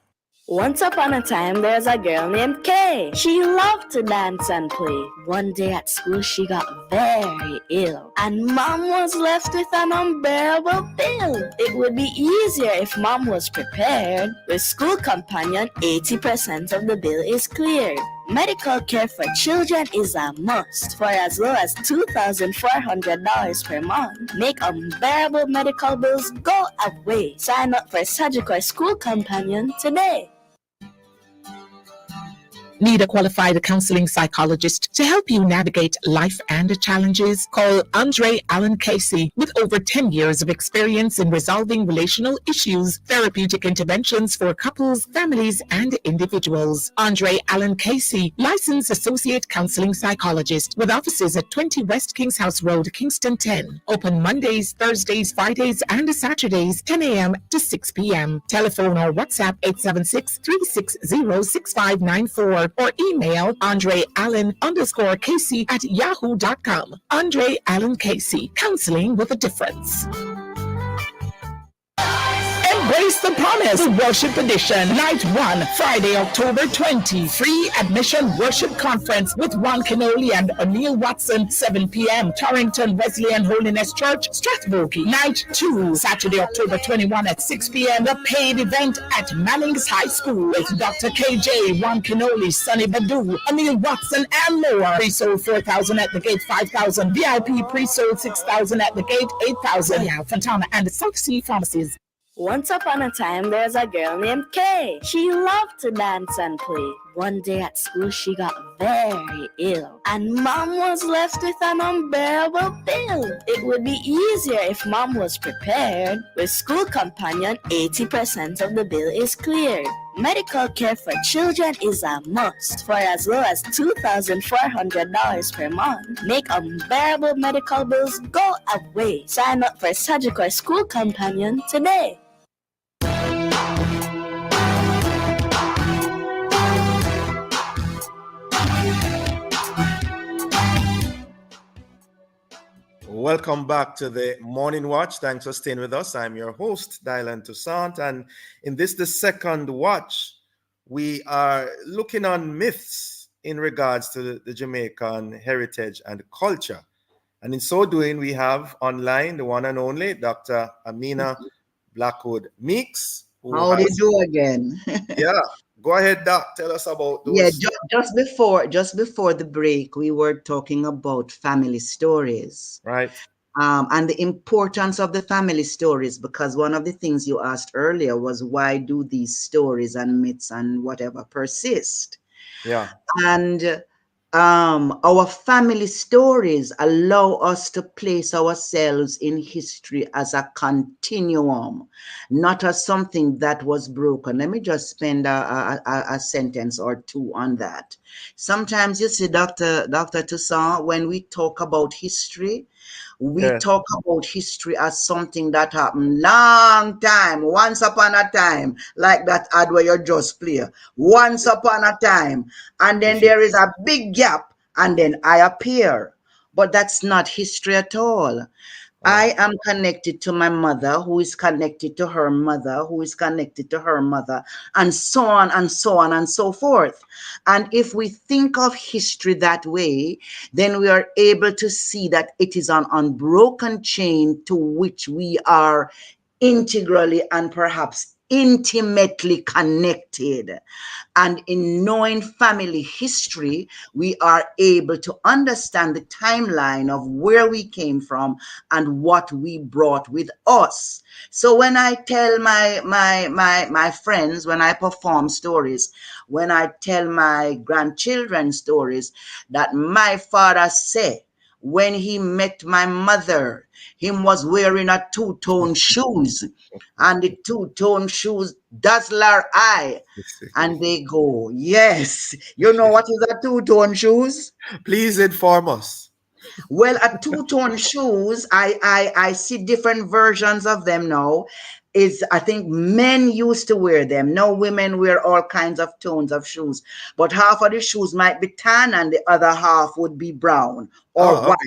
Once upon a time, there's a girl named Kay. She loved to dance and play. One day at school, she got very ill, and Mom was left with an unbearable bill. It would be easier if Mom was prepared. With School Companion, 80% of the bill is cleared. Medical care for children is a must for as low as $2,400 per month. Make unbearable medical bills go away. Sign up for Sagicor School Companion today. Need a qualified counseling psychologist to help you navigate life and challenges? Call Andre Allen Casey with over 10 years of experience in resolving relational issues, therapeutic interventions for couples, families, and individuals. Andre Allen Casey, licensed associate counseling psychologist with offices at 20 West Kings House Road, Kingston 10. Open Mondays, Thursdays, Fridays, and Saturdays, 10 a.m. to 6 p.m. Telephone or WhatsApp 876-360-6594. Or email AndreAllen_Casey@yahoo.com. Andre Allen Casey, counseling with a difference. Embrace the Promise Worship Edition, Night 1, Friday, October 20. Free admission worship conference with Ron Canoli and O'Neill Watson, 7 p.m. Torrington Wesleyan Holiness Church, Strathbogie. Night 2, Saturday, October 21 at 6 p.m. The paid event at Manning's High School with Dr. KJ, Ron Canoli, Sonny Badu, O'Neill Watson, and more. Pre-sold 4,000 at the gate, 5,000. VIP pre-sold 6,000 at the gate, 8,000. Now, Fontana and South Sea Pharmacies. Once upon a time, there's a girl named Kay. She loved to dance and play. One day at school, she got very ill, and Mom was left with an unbearable bill. It would be easier if Mom was prepared. With School Companion, 80% of the bill is cleared. Medical care for children is a must for as low as $2,400 per month. Make unbearable medical bills go away. Sign up for Sagicor School Companion today. Welcome back to the Morning Watch. Thanks for staying with us. I'm your host, Dylan Toussaint. And in this, the second watch, we are looking on myths in regards to the Jamaican heritage and culture. And in so doing, we have online the one and only Dr. Amina Blackwood Meeks. How do you do again? Yeah. Go ahead, Doc. Tell us about those. Yeah, just before the break, we were talking about family stories. Right. And the importance of the family stories, because one of the things you asked earlier was why do these stories and myths and whatever persist? Yeah. And our family stories allow us to place ourselves in history as a continuum, not as something that was broken. Let me just spend a sentence or two on that. Sometimes you see, Dr. Toussaint, when we talk about history, we talk about history as something that happened long time, once upon a time, like that ad where you just play, once upon a time, and then there is a big gap, and then I appear. But that's not history at all. I am connected to my mother, who is connected to her mother, who is connected to her mother, and so on and so on and so forth. And if we think of history that way, then we are able to see that it is an unbroken chain to which we are integrally and perhaps intimately connected. And in knowing family history, we are able to understand the timeline of where we came from and what we brought with us. So when I tell my friends, when I perform stories, when I tell my grandchildren stories, that my father said, when he met my mother, him was wearing a two-tone shoes, and the two-tone shoes dazzle our eye. And they go, yes, you know what is a two-tone shoes? Please inform us. Well, a two-tone shoes, I see different versions of them now. I think men used to wear them. Now women wear all kinds of tones of shoes. But half of the shoes might be tan and the other half would be brown or white.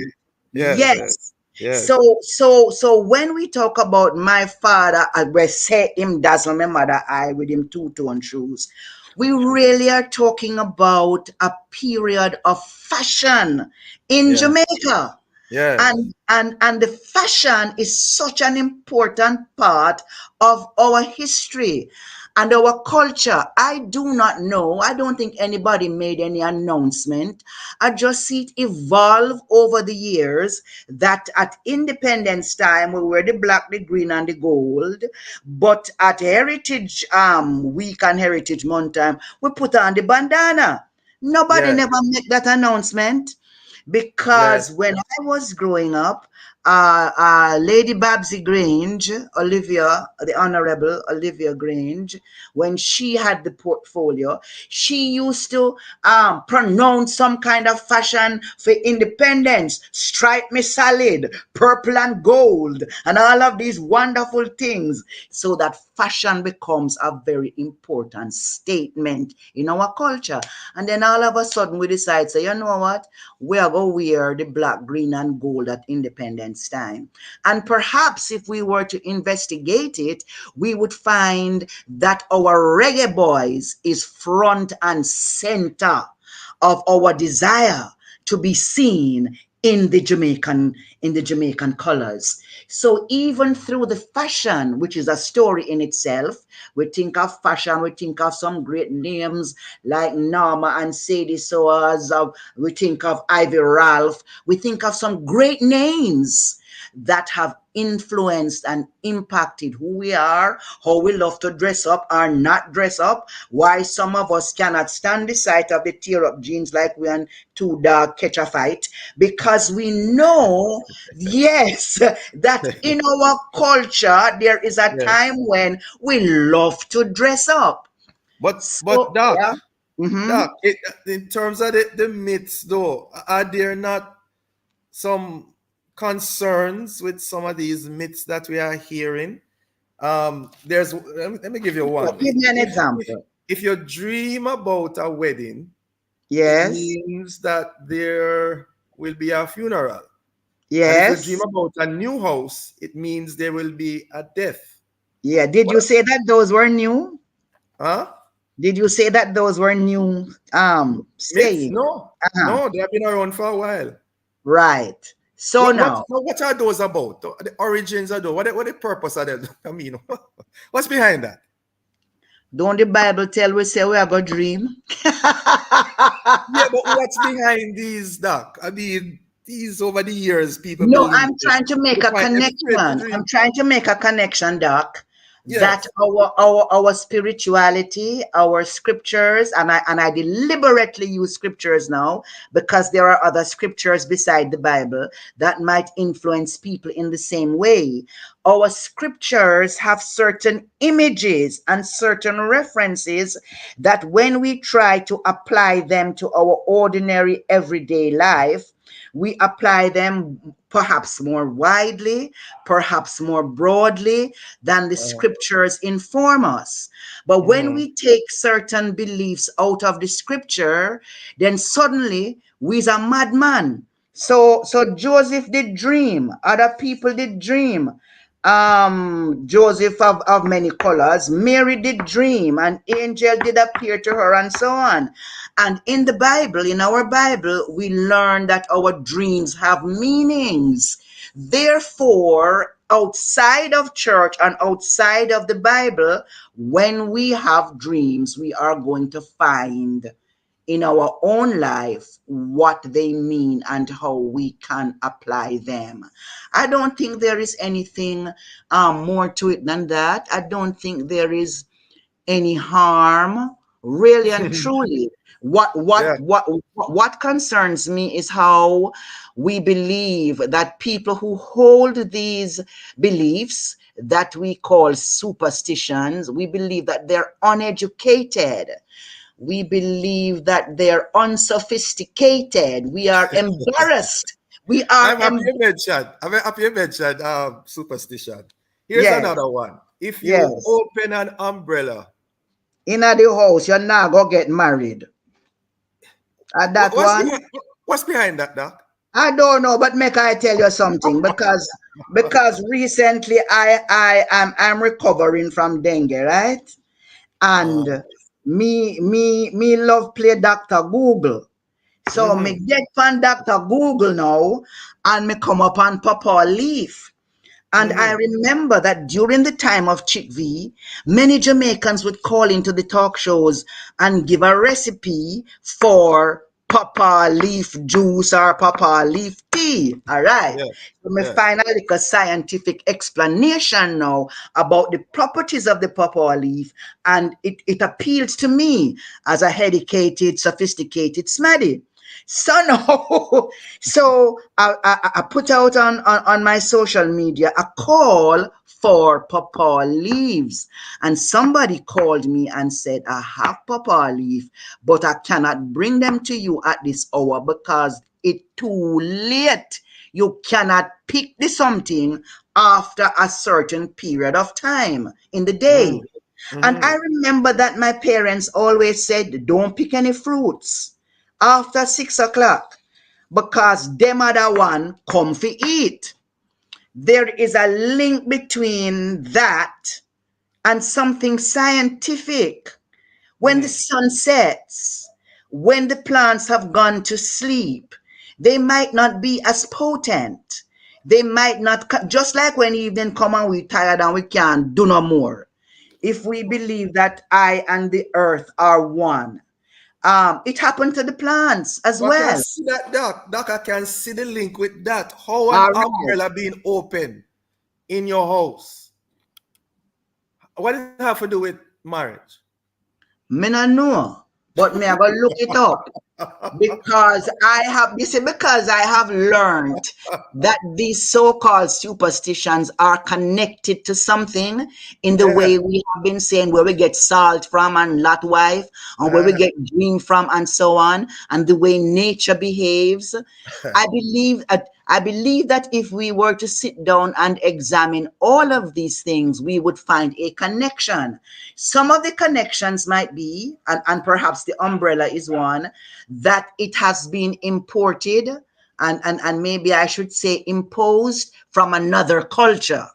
Okay. Yes. Yes. So when we talk about my father, we say him dazzle my mother eye with him two-tone shoes. We really are talking about a period of fashion in Yeah. Jamaica. Yes. And the fashion is such an important part of our history and our culture. I do not know. I don't think anybody made any announcement. I just see it evolve over the years that at Independence time we wear the black, the green, and the gold. But at Heritage Week and Heritage Month time, we put on the bandana. Nobody Yes. never make that announcement. Yes. Because when I was growing up, Lady Babsy Grange, Olivia, the Honorable Olivia Grange, when she had the portfolio, she used to pronounce some kind of fashion for independence, stripe me solid, purple and gold, and all of these wonderful things, so that fashion becomes a very important statement in our culture. And then all of a sudden we decide, say, you know what? We are going to wear the black, green, and gold at Independence time. And perhaps if we were to investigate it, we would find that our reggae boys is front and center of our desire to be seen in the Jamaican colors. So even through the fashion, which is a story in itself, we think of fashion, we think of some great names like Norma and Sadie Sowers, we think of Ivy Ralph, we think of some great names that have influenced and impacted who we are, how we love to dress up or not dress up, why some of us cannot stand the sight of the tear up jeans like we and two dog catch a fight, because we know, yes, that in our culture there is a Yes. time when we love to dress up. But So, Doc, yeah. Mm-hmm. Doc, in terms of the myths though, are there not some concerns with some of these myths that we are hearing? There's let me give you one. Give me an If example. if you dream about a wedding, it Yes. means that there will be a funeral. And if you dream Yes. about a new house, it means there will be a death. Yeah. Did you say that those were new? Huh? Did you say that those were new Myths? saying? No, Uh-huh. no, they have been around for a while. Right. So now, What are those about? The origins of those? What the purpose of them? I mean, what's behind that? don't the Bible tell we say we are going to dream? Yeah, but what's behind these, Doc? I mean, these over the years, people No, believe I'm it. trying to make They a find them strength to connection. I'm dream. trying to make a connection, Doc, that Yes. our spirituality, our scriptures, and I deliberately use scriptures now because there are other scriptures beside the Bible that might influence people in the same way. Our scriptures have certain images and certain references that when we try to apply them to our ordinary everyday life, we apply them perhaps more widely, perhaps more broadly than the scriptures inform us. But when we take certain beliefs out of the scripture, then suddenly we's a madman. So Joseph did dream, other people did dream. Joseph of many colors, Mary did dream, an angel did appear to her, and so on. And in the Bible, in our Bible, we learn that our dreams have meanings. Therefore, outside of church and outside of the Bible, when we have dreams, we are going to find in our own life what they mean and how we can apply them. I don't think there is anything more to it than that. I don't think there is any harm, really and truly. What Yeah. what what what concerns me is how we believe that people who hold these beliefs that we call superstitions, we believe that they're uneducated. We believe that they're unsophisticated. We are embarrassed. We are I'm happy you mentioned. I'm happy you mentioned superstition. Here's yes, another one. If you yes. open an umbrella, In the house, you're not gonna get married. At that what's one, behind, what's behind that, Doc? I don't know, but make I tell you something because recently I'm recovering from dengue, right? And me love play Dr. Google. So me get from Dr. Google now and me come up on Papa Leaf. And I remember that during the time of Chick V, many Jamaicans would call into the talk shows and give a recipe for papa leaf juice or papa leaf tea. All right. So me find a little scientific explanation now about the properties of the papa leaf, and it appeals to me as a educated, sophisticated smaddy. So no, so I put out on my social media a call for pawpaw leaves, and somebody called me and said, I have pawpaw leaf, but I cannot bring them to you at this hour because it's too late. You cannot pick the something after a certain period of time in the day. And I remember that my parents always said, don't pick any fruits after 6 o'clock because them other one come for eat. There is a link between that and something scientific. When the sun sets, when the plants have gone to sleep, they might not be as potent. They might not, just like when evening come and we tired and we can't do no more. If we believe that I and the earth are one, it happened to the plants as well. I can see that, Doc. I can see the link with that. How an umbrella being open in your house? What does it have to do with marriage? Me not know, but me I go look it up because I have learned that these so-called superstitions are connected to something in the way we have been saying where we get salt from and lot wife and where we get green from and so on, and the way nature behaves. I believe that if we were to sit down and examine all of these things, we would find a connection. Some of the connections might be, and perhaps the umbrella is one, that it has been imported and maybe I should say imposed from another culture.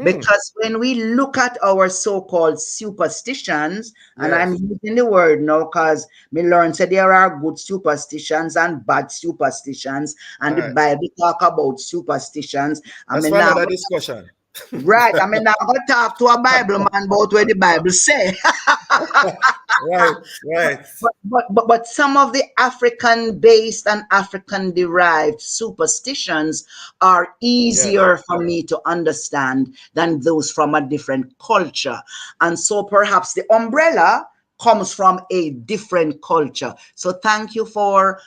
Because when we look at our so-called superstitions, and I'm using the word now because me learned that there are good superstitions and bad superstitions, and the Bible talk about superstitions. That's for another discussion. Right. I mean, now I'm going to talk to a Bible man about what the Bible say. Right. But some of the African-based and African-derived superstitions are easier for me to understand than those from a different culture. And so perhaps the umbrella comes from a different culture. So thank you for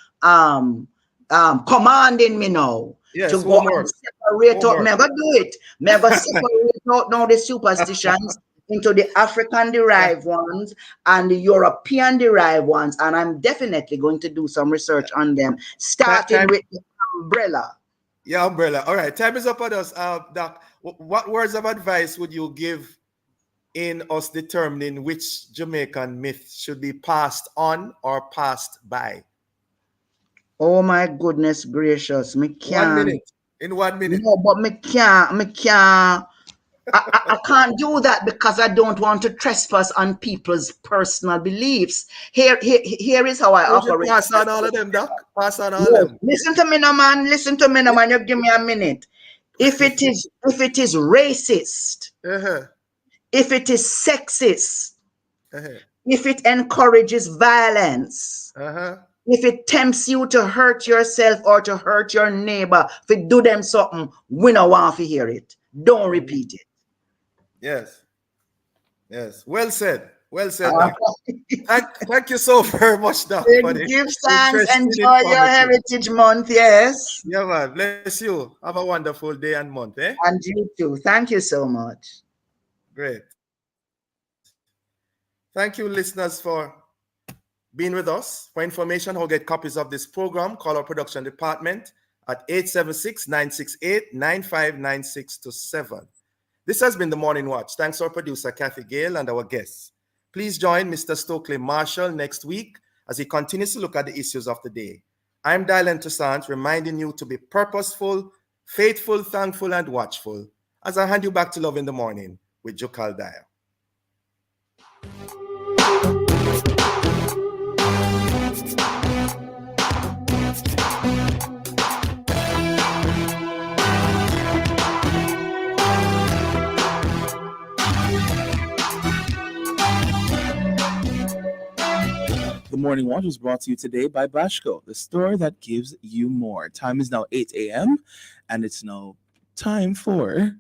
commanding me now. Yes, to go and separate out. Me go do it. Me go separate out now the superstitions into the African-derived ones and the European-derived ones, and I'm definitely going to do some research on them, starting with the umbrella. Yeah, umbrella. All right, time is up on us. Doc, what words of advice would you give in us determining which Jamaican myth should be passed on or passed by? Oh my goodness gracious, me can't. 1 minute. In 1 minute. No, but me can't. I can't do that because I don't want to trespass on people's personal beliefs. Here is how I operate. Pass on all of them, Doc. Pass on all of them. Listen to me, no man. Listen to me, no man. You give me a minute. If it is racist, if it is sexist, if it encourages violence, if it tempts you to hurt yourself or to hurt your neighbor, if it do them something, we don't want to hear it. Don't repeat it. Yes. Well said. Well said, Doc. Thank you so very much, Doc. Give thanks. Enjoy your Heritage Month. Yes. Yeah, man. Bless you. Have a wonderful day and month. And you too. Thank you so much. Great. Thank you, listeners, for being with us. For information how to get copies of this program, call our production department at 876-968-9596-7. This has been the Morning Watch. Thanks to our producer, Kathy Gale, and our guests. Please join Mr. Stokely Marshall next week as he continues to look at the issues of the day. I'm Dylan Toussaint, reminding you to be purposeful, faithful, thankful, and watchful as I hand you back to Love in the Morning with Jokal Dyer. The Morning Watch was brought to you today by Bashko, the store that gives you more. Time is now 8 a.m. and it's now time for